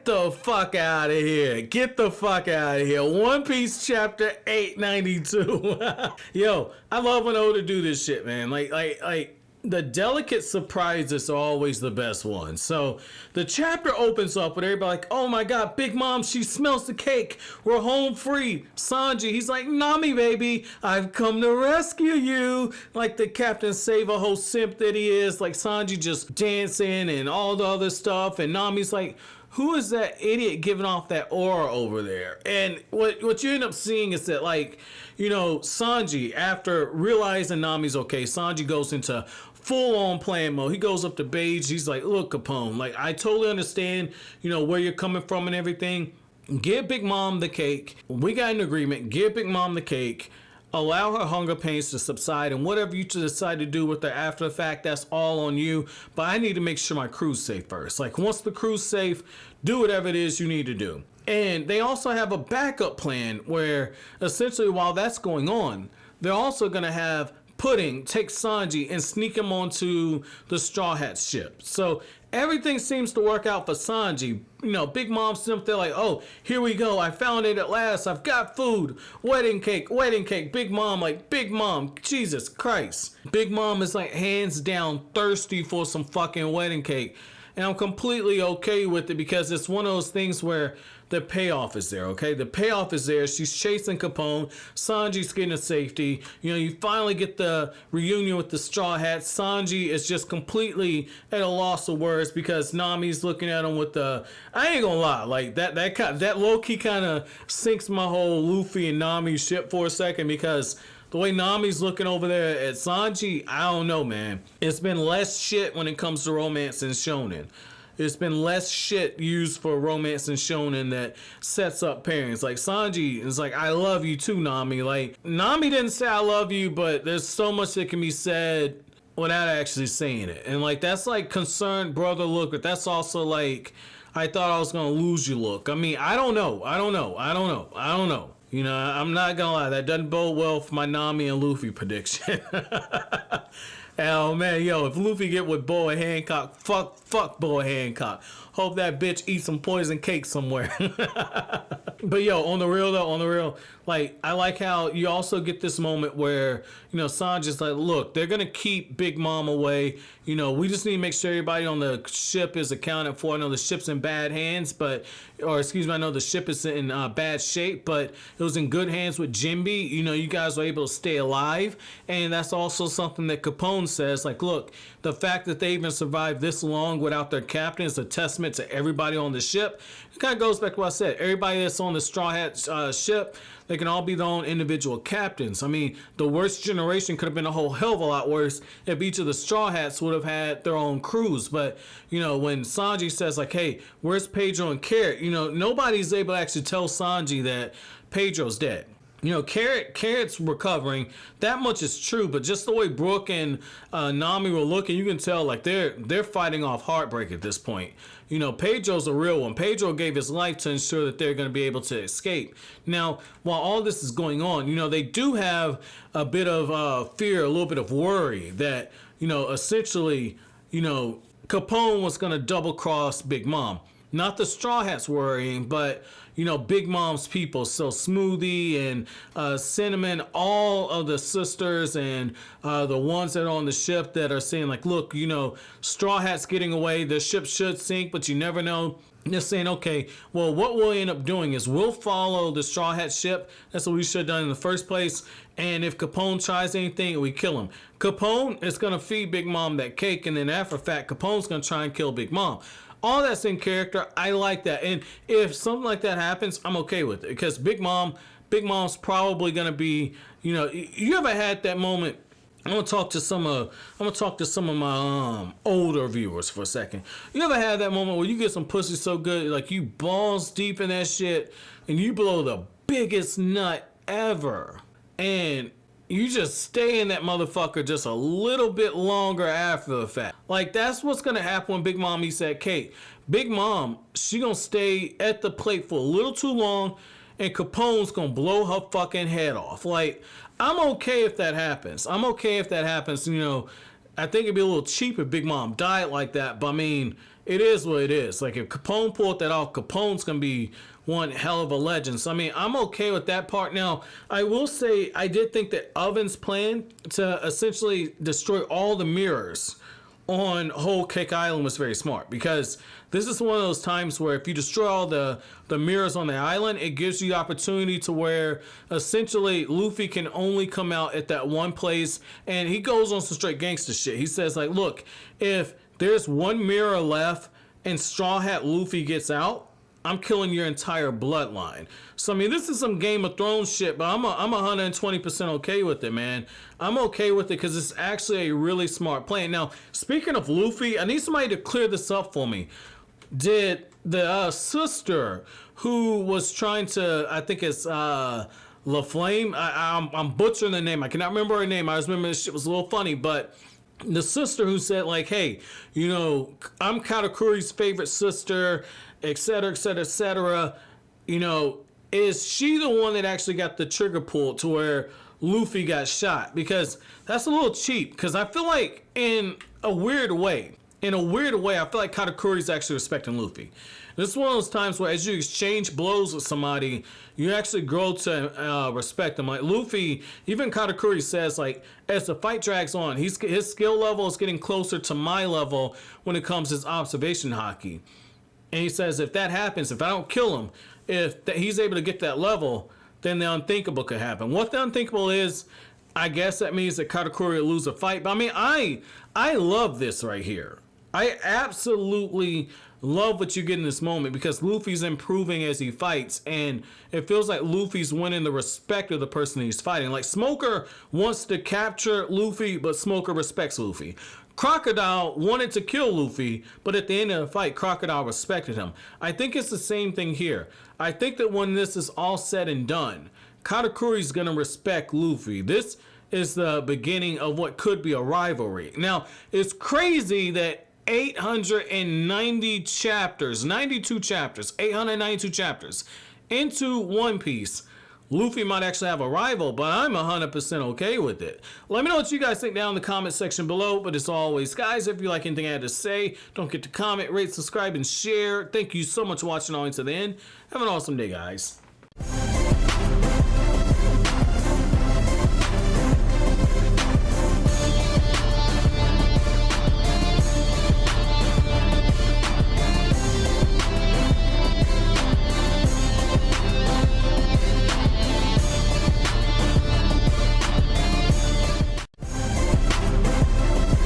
Get the fuck out of here. Get the fuck out of here. One Piece chapter 892. Yo, I love when Oda do this shit, man. Like the delicate surprises are always the best ones. So the chapter opens up with everybody like, oh my god, Big Mom, she smells the cake. We're home free. Sanji, he's like, Nami, baby, I've come to rescue you. Like the Captain Save-A-Ho simp that he is. Like Sanji just dancing and all the other stuff. And Nami's like, who is that idiot giving off that aura over there? And what you end up seeing is that, like, you know, Sanji, after realizing Nami's okay, Sanji goes into full-on plan mode. He goes up to Bege. He's like, look, Capone, like, I totally understand, you know, where you're coming from and everything. Give Big Mom the cake. We got an agreement. Give Big Mom the cake. Allow her hunger pains to subside, and whatever you decide to do with her after the fact, that's all on you. But I need to make sure my crew's safe first. Like, once the crew's safe, do whatever it is you need to do. And they also have a backup plan where, essentially, while that's going on, they're also going to have Pudding take Sanji and sneak him onto the Straw Hat ship. So everything seems to work out for Sanji. You know, Big Mom's up there like, oh, here we go. I found it at last. I've got food. Wedding cake, wedding cake. Big Mom, like, Big Mom, Jesus Christ. Big Mom is like hands down thirsty for some fucking wedding cake. And I'm completely okay with it because it's one of those things where the payoff is there, okay? The payoff is there. She's chasing Capone. Sanji's getting to safety. You know, you finally get the reunion with the Straw Hats. Sanji is just completely at a loss of words because Nami's looking at him with the... I ain't gonna lie, like, that low-key kind of sinks my whole Luffy and Nami ship for a second because... the way Nami's looking over there at Sanji, I don't know, man. It's been less shit when it comes to romance and shonen. It's been less shit used for romance and shonen that sets up pairings. Like Sanji is like, I love you too, Nami. Like, Nami didn't say I love you, but there's so much that can be said without actually saying it. And like, that's like concerned brother look, but that's also like, I thought I was gonna lose you look. I mean, I don't know. You know, I'm not gonna lie, that doesn't bode well for my Nami and Luffy prediction. Oh man, yo, if Luffy get with Boa Hancock, fuck Boa Hancock. Hope that bitch eats some poison cake somewhere. But yo, on the real, like, I like how you also get this moment where, you know, Sanji's like, look, they're gonna keep Big Mom away. You know, we just need to make sure everybody on the ship is accounted for. I know the ship's in bad hands, I know the ship is in bad shape, but it was in good hands with Jinbe. You know, you guys were able to stay alive. And that's also something that Capone says, like, look, the fact that they even survived this long without their captain is a testament to everybody on the ship. It kind of goes back to what I said. Everybody that's on the Straw Hat ship, they can all be their own individual captains. I mean, the worst generation could have been a whole hell of a lot worse if each of the Straw Hats would have had their own crews. But, you know, when Sanji says, like, hey, where's Pedro and Carrot? You know, nobody's able to actually tell Sanji that Pedro's dead. You know, Carrot's recovering. That much is true, but just the way Brooke and Nami were looking, you can tell, like, they're fighting off heartbreak at this point. You know, Pedro's a real one. Pedro gave his life to ensure that they're going to be able to escape. Now, while all this is going on, you know, they do have a bit of fear, a little bit of worry that, you know, essentially, you know, Capone was going to double-cross Big Mom. Not the Straw Hats worrying, but, you know, Big Mom's people. So Smoothie and Cinnamon, all of the sisters and the ones that are on the ship that are saying, like, look, you know, Straw Hat's getting away. The ship should sink, but you never know. They're saying, okay, well, what we'll end up doing is we'll follow the Straw Hat ship. That's what we should have done in the first place. And if Capone tries anything, we kill him. Capone is going to feed Big Mom that cake. And then after fact, Capone's going to try and kill Big Mom. All that's in character. I like that. And if something like that happens, I'm okay with it. Because Big Mom's probably going to be, you know, you ever had that moment? I'm gonna talk to some of my older viewers for a second. You ever had that moment where you get some pussy so good, like you balls deep in that shit, and you blow the biggest nut ever, and you just stay in that motherfucker just a little bit longer after the fact? Like, that's what's gonna happen when Big Mom eats that cake. Big Mom, she gonna stay at the plate for a little too long, and Capone's gonna blow her fucking head off. Like, I'm okay if that happens. You know, I think it'd be a little cheap if Big Mom died like that. But I mean, it is what it is. Like if Capone pulled that off, Capone's gonna be one hell of a legend. So I mean, I'm okay with that part. Now, I will say I did think that Oven's plan to essentially destroy all the mirrors on whole Cacao Island was very smart, because this is one of those times where if you destroy all the mirrors on the island, it gives you the opportunity to where essentially Luffy can only come out at that one place. And he goes on some straight gangster shit. He says like, look, if there's one mirror left and Straw Hat Luffy gets out, I'm killing your entire bloodline. So I mean, this is some Game of Thrones shit, but I'm 120% okay with it, man. I'm okay with it because it's actually a really smart plan. Now, speaking of Luffy, I need somebody to clear this up for me. Did the sister who was trying to, I think it's La Flame, I'm butchering the name. I cannot remember her name. I just remember this shit was a little funny, but the sister who said like, hey, you know, I'm Katakuri's favorite sister, etc., etc., etc., you know, is she the one that actually got the trigger pulled to where Luffy got shot? Because that's a little cheap, because I feel like in a weird way, I feel like Katakuri's actually respecting Luffy. This is one of those times where as you exchange blows with somebody, you actually grow to respect them. Like Luffy, even Katakuri says, like, as the fight drags on, his skill level is getting closer to my level when it comes to his observation hockey. And he says, if that happens, if I don't kill him, if he's able to get that level, then the unthinkable could happen. What the unthinkable is, I guess that means that Katakuri will lose a fight. But I mean, I love this right here. I absolutely love what you get in this moment, because Luffy's improving as he fights, and it feels like Luffy's winning the respect of the person he's fighting. Like Smoker wants to capture Luffy, but Smoker respects Luffy. Crocodile wanted to kill Luffy, but at the end of the fight, Crocodile respected him. I think it's the same thing here. I think that when this is all said and done, Katakuri's gonna respect Luffy. This is the beginning of what could be a rivalry. Now, it's crazy that 892 chapters into One Piece, Luffy might actually have a rival, but I'm 100% okay with it. Let me know what you guys think down in the comment section below. But as always, guys, if you like anything I had to say, don't forget to comment, rate, subscribe, and share. Thank you so much for watching all the way to the end. Have an awesome day, guys.